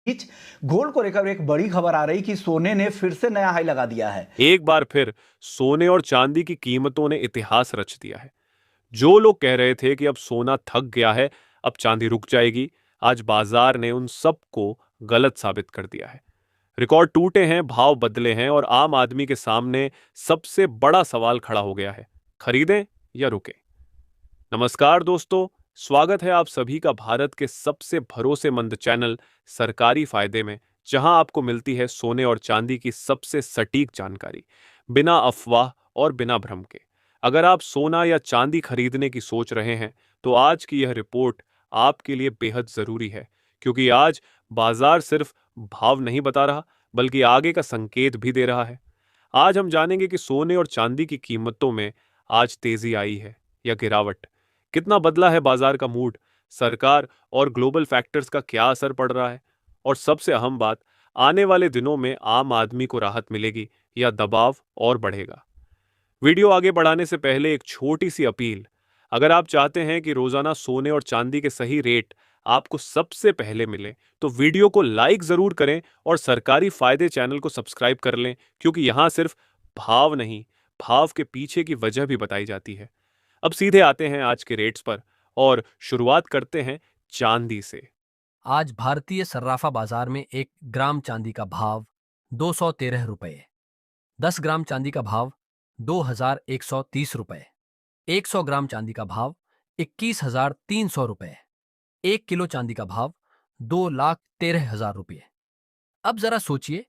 बीच gold को लेकर एक बड़ी खबर आ रही कि सोने ने फिर से नया हाई लगा दिया है। एक बार फिर सोने और चांदी की कीमतों ने इतिहास रच दिया है। जो लोग कह रहे थे कि अब सोना थक गया है, अब चांदी रुक जाएगी, आज बाजार ने उन सबको गलत साबित कर दिया है। रिकॉर्ड टूटे हैं, भाव बदले हैं और आम आदमी के सामने सबसे बड़ा सवाल खड़ा हो गया है, खरीदें या रुकें। नमस्कार दोस्तों, स्वागत है आप सभी का भारत के सबसे भरोसेमंद चैनल सरकारी फायदे में, जहां आपको मिलती है सोने और चांदी की सबसे सटीक जानकारी, बिना अफवाह और बिना भ्रम के। अगर आप सोना या चांदी खरीदने की सोच रहे हैं, तो आज की यह रिपोर्ट आपके लिए बेहद जरूरी है, क्योंकि आज बाजार सिर्फ भाव नहीं बता रहा, बल्कि आगे का संकेत भी दे रहा है। आज हम जानेंगे कि सोने और चांदी की कीमतों में आज तेजी आई है या गिरावट, कितना बदला है बाजार का मूड, सरकार और ग्लोबल फैक्टर्स का क्या असर पड़ रहा है, और सबसे अहम बात, आने वाले दिनों में आम आदमी को राहत मिलेगी या दबाव और बढ़ेगा। वीडियो आगे बढ़ाने से पहले एक छोटी सी अपील। अगर आप चाहते हैं कि रोजाना सोने और चांदी के सही रेट आपको सबसे पहले मिले, तो वीडियो को लाइक जरूर करें और सरकारी फायदे चैनल को सब्सक्राइब कर लें, क्योंकि यहां सिर्फ भाव नहीं, भाव के पीछे की वजह भी बताई जाती है। अब सीधे आते हैं आज के रेट्स पर और शुरुआत करते हैं चांदी से। आज भारतीय सर्राफा बाजार में 1 ग्राम चांदी का भाव 213 रुपये, 10 ग्राम चांदी का भाव 2130 रुपये, 100 ग्राम चांदी का भाव 21,300 रुपये, 1 किलो चांदी का भाव 2,13,000 रुपये। अब जरा सोचिए,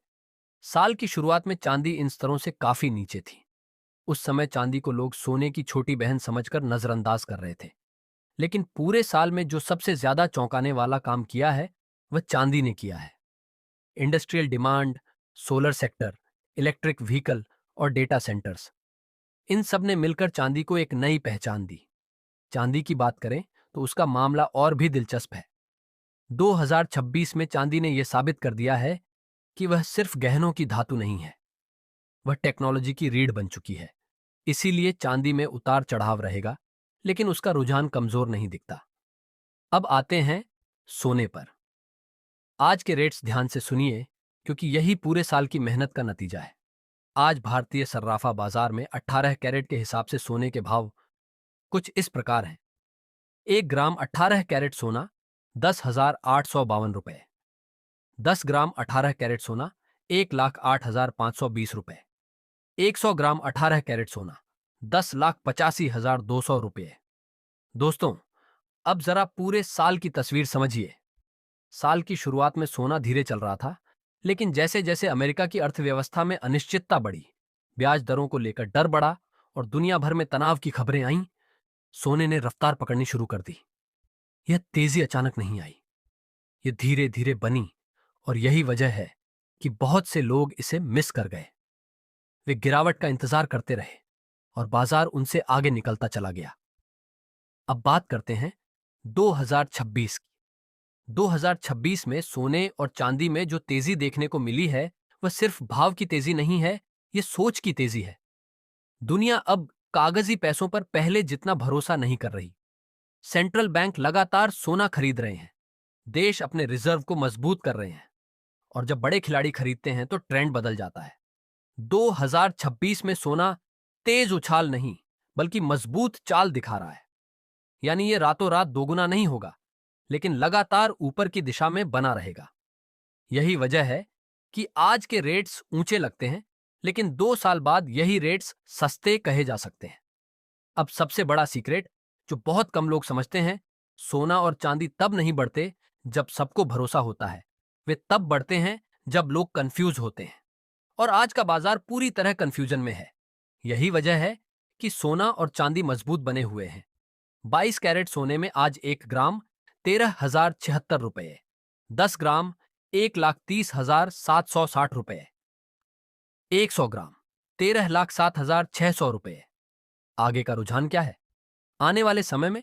साल की शुरुआत में चांदी इन स्तरों से काफी नीचे थी। उस समय चांदी को लोग सोने की छोटी बहन समझकर नजरअंदाज कर रहे थे। लेकिन पूरे साल में जो सबसे ज्यादा चौंकाने वाला काम किया है, वह चांदी ने किया है। Industrial demand, solar sector, electric vehicle और डेटा सेंटर्स, इन सब ने मिलकर चांदी को एक नई पहचान दी। चांदी की बात करें तो उसका मामला और भी दिलचस्प है। 2026 में चांदी ने यह साबित कर दिया है कि वह सिर्फ गहनों की धातु नहीं है, वह टेक्नोलॉजी की रीढ़ बन चुकी है। इसीलिए चांदी में उतार चढ़ाव रहेगा, लेकिन उसका रुझान कमजोर नहीं दिखता। अब आते हैं सोने पर। आज के रेट्स ध्यान से सुनिए, क्योंकि यही पूरे साल की मेहनत का नतीजा है। आज भारतीय सर्राफा बाजार में 18 कैरेट के हिसाब से सोने के भाव कुछ इस प्रकार हैं। 1 ग्राम 18 कैरेट सोना 10,852 रुपये, 10 ग्राम 18 कैरेट सोना 1,08,520 रुपये, 100 ग्राम 18 कैरेट सोना 10,85,200 रुपये। दोस्तों, अब जरा पूरे साल की तस्वीर समझिए। साल की शुरुआत में सोना धीरे चल रहा था, लेकिन जैसे जैसे अमेरिका की अर्थव्यवस्था में अनिश्चितता बढ़ी, ब्याज दरों को लेकर डर बढ़ा और दुनिया भर में तनाव की खबरें आईं, सोने ने रफ्तार पकड़नी शुरू कर दी। यह तेजी अचानक नहीं आई, यह धीरे धीरे बनी, और यही वजह है कि बहुत से लोग इसे मिस कर गए। वे गिरावट का इंतजार करते रहे और बाजार उनसे आगे निकलता चला गया। अब बात करते हैं 2026 की। 2026 में सोने और चांदी में जो तेजी देखने को मिली है, वह सिर्फ भाव की तेजी नहीं है, यह सोच की तेजी है। दुनिया अब कागजी पैसों पर पहले जितना भरोसा नहीं कर रही। सेंट्रल बैंक लगातार सोना खरीद रहे हैं, देश अपने रिजर्व को मजबूत कर रहे हैं, और जब बड़े खिलाड़ी खरीदते हैं तो ट्रेंड बदल जाता है। 2026 में सोना तेज उछाल नहीं, बल्कि मजबूत चाल दिखा रहा है। यानी ये रातों रात दोगुना नहीं होगा, लेकिन लगातार ऊपर की दिशा में बना रहेगा। यही वजह है कि आज के रेट्स ऊंचे लगते हैं, लेकिन 2 साल बाद यही रेट्स सस्ते कहे जा सकते हैं। अब सबसे बड़ा सीक्रेट, जो बहुत कम लोग समझते हैं, सोना और चांदी तब नहीं बढ़ते जब सबको भरोसा होता है, वे तब बढ़ते हैं जब लोग कंफ्यूज होते हैं। और आज का बाजार पूरी तरह कंफ्यूजन में है। यही वजह है कि सोना और चांदी मजबूत बने हुए हैं। 22 कैरेट सोने में आज 1 ग्राम 13,076 रुपये, 10 ग्राम 1,30,760 रुपये, 100 ग्राम 13,07,600 रुपये। आगे का रुझान क्या है? आने वाले समय में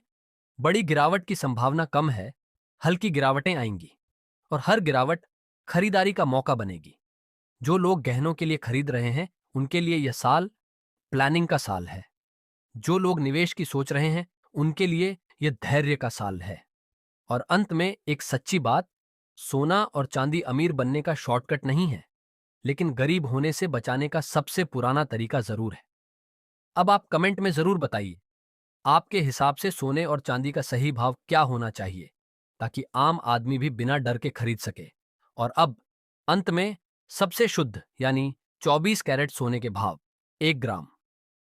बड़ी गिरावट की संभावना कम है, हल्की गिरावटें आएंगी, और हर गिरावट खरीदारी का मौका बनेगी। जो लोग गहनों के लिए खरीद रहे हैं, उनके लिए यह साल प्लानिंग का साल है। जो लोग निवेश की सोच रहे हैं, उनके लिए यह धैर्य का साल है। और अंत में एक सच्ची बात, सोना और चांदी अमीर बनने का शॉर्टकट नहीं है, लेकिन गरीब होने से बचाने का सबसे पुराना तरीका जरूर है। अब आप कमेंट में जरूर बताइए, आपके हिसाब से सोने और चांदी का सही भाव क्या होना चाहिए, ताकि आम आदमी भी बिना डर के खरीद सके। और अब अंत में सबसे शुद्ध यानी 24 कैरेट सोने के भाव। 1 ग्राम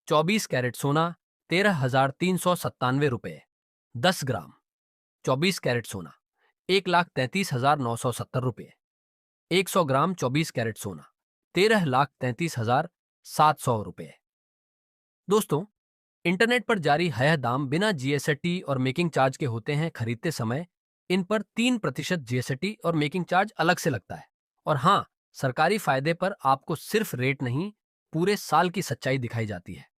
24 कैरेट सोना 13,397 रुपये। 10 ग्राम 24 कैरेट सोना 1,33,970 रुपये। 100 ग्राम 24 कैरेट सोना 13,33,700 रुपये। दोस्तों, इंटरनेट पर जारी यह दाम बिना जीएसटी और मेकिंग चार्ज के होते हैं। खरीदते समय इन पर 3% जीएसटी और मेकिंग चार्ज अलग से लगता है। और हाँ, सरकारी फायदे पर आपको सिर्फ रेट नहीं, पूरे साल की सच्चाई दिखाई जाती है।